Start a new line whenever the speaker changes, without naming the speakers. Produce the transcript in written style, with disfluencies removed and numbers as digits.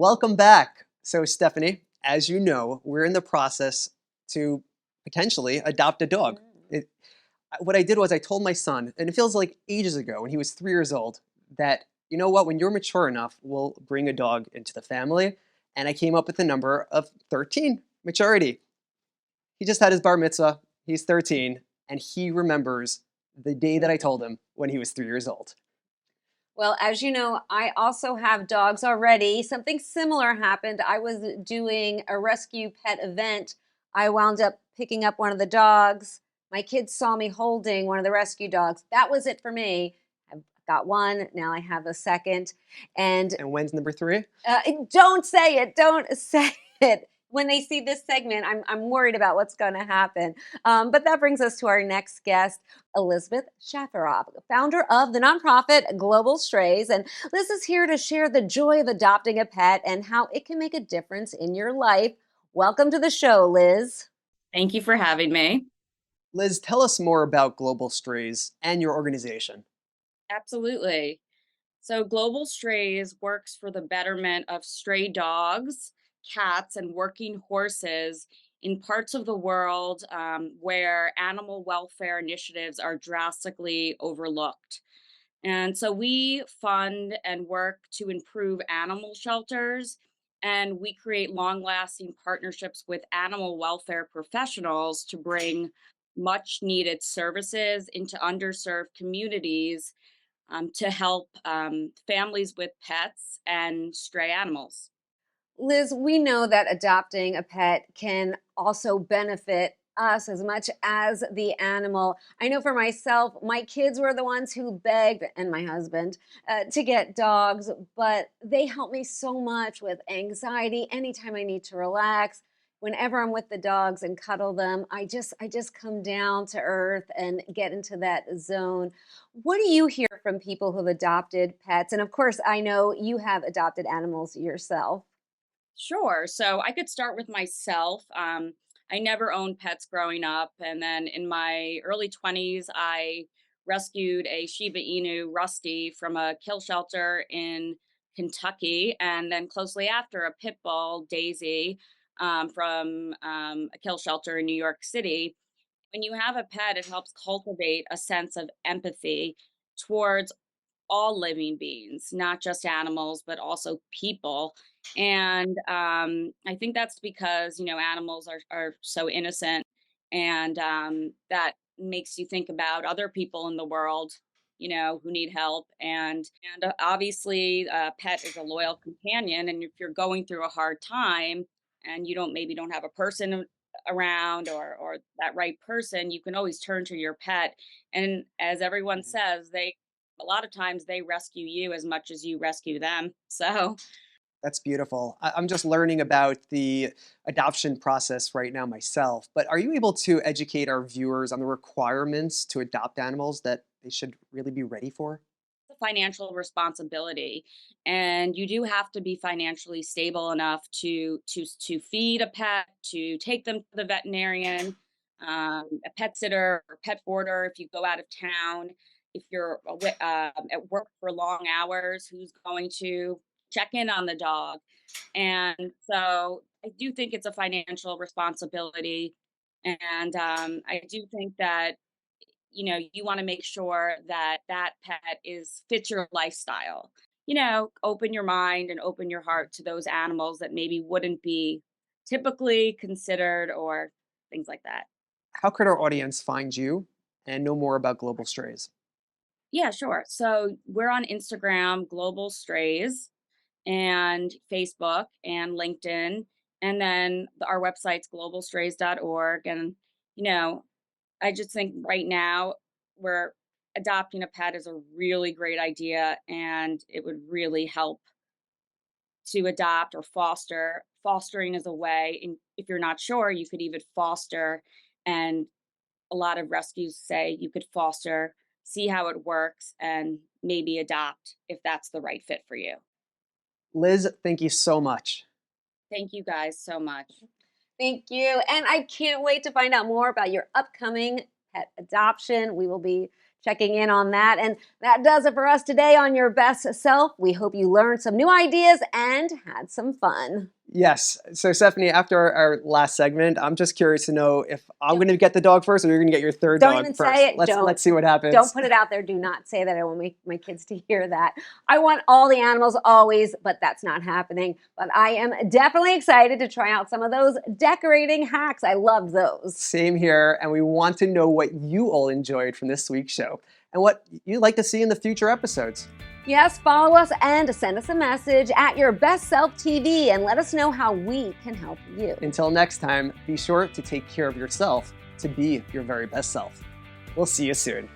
Welcome back. So, Stephanie, as you know, we're in the process to potentially adopt a dog. What I did was I told my son, and it feels like ages ago when he was 3 years old, that, you know what, when you're mature enough, we'll bring a dog into the family. And I came up with the number of 13, maturity. He just had his bar mitzvah. He's 13, and he remembers the day that I told him when he was 3 years old.
Well, as you know, I also have dogs already. Something similar happened. I was doing a rescue pet event. I wound up picking up one of the dogs. My kids saw me holding one of the rescue dogs. That was it for me. I've got one. Now I have a second. And
And when's number three?
don't say it. Don't say it. When they see this segment, I'm worried about what's going to happen. But that brings us to our next guest, Elizabeth Shafiroff, founder of the nonprofit Global Strays. And Liz is here to share the joy of adopting a pet and how it can make a difference in your life. Welcome to the show, Liz.
Thank you for having me.
Liz, tell us more about Global Strays and your organization.
Absolutely. So, Global Strays works for the betterment of stray dogs, cats, and working horses in parts of the world where animal welfare initiatives are drastically overlooked. And so we fund and work to improve animal shelters, and we create long lasting partnerships with animal welfare professionals to bring much needed services into underserved communities to help families with pets and stray animals.
Liz, we know that adopting a pet can also benefit us as much as the animal. I know for myself, my kids were the ones who begged, and my husband, to get dogs, but they help me so much with anxiety anytime I need to relax. Whenever I'm with the dogs and cuddle them, I just come down to earth and get into that zone. What do you hear from people who've adopted pets? And of course, I know you have adopted animals yourself.
Sure. So I could start with myself. I never owned pets growing up. And then in my early 20s, I rescued a Shiba Inu, Rusty, from a kill shelter in Kentucky. And then closely after, a pit bull, Daisy, from a kill shelter in New York City. When you have a pet, it helps cultivate a sense of empathy towards all living beings, not just animals, but also people. And I think that's because, animals are so innocent, and that makes you think about other people in the world, who need help. And obviously, a pet is a loyal companion. And if you're going through a hard time and you don't have a person around, or that right person, you can always turn to your pet. And as everyone
Mhm.
says, they a lot of times they rescue you as much as you rescue them. So,
That's beautiful. I'm just learning about the adoption process right now myself, but are you able to educate our viewers on the requirements to adopt animals that they should really be ready for?
it's a financial responsibility, and you do have to be financially stable enough to feed a pet, to take them to the veterinarian, a pet sitter or pet boarder if you go out of town. If you're at work for long hours, who's going to check in on the dog? And so I do think it's a financial responsibility. And I do think that, you want to make sure that that pet is fits your lifestyle. Open your mind and open your heart to those animals that maybe wouldn't be typically considered, or things like that.
How could our audience find you and know more about Global Strays?
Yeah, sure. So we're on Instagram, Global Strays, and Facebook and LinkedIn. And then our website's globalstrays.org. And, you know, I just think right now we're adopting a pet is a really great idea, and it would really help to adopt or foster. Fostering is a way, and if you're not sure, you could even foster. And a lot of rescues say you could foster, see how it works, and maybe adopt if that's the right fit for you.
Liz, thank you so much.
Thank you guys so much.
Thank you. And I can't wait to find out more about your upcoming pet adoption. We will be checking in on that. And that does it for us today on Your Best Self. We hope you learned some new ideas and had some fun.
Yes. So Stephanie, after our last segment, I'm just curious to know if I'm going to get the dog first or you're going to get your third
Don't
dog
even
first.
say it.
Let's see what happens.
Don't put it out there. Do not say that. I want my kids to hear that. I want all the animals always, but that's not happening. But I am definitely excited to try out some of those decorating hacks. I love those.
Same here. And we want to know what you all enjoyed from this week's show and what you'd like to see in the future episodes.
Yes, follow us and send us a message at Your Best Self TV and let us know how we can help you.
Until next time, be sure to take care of yourself to be your very best self. We'll see you soon.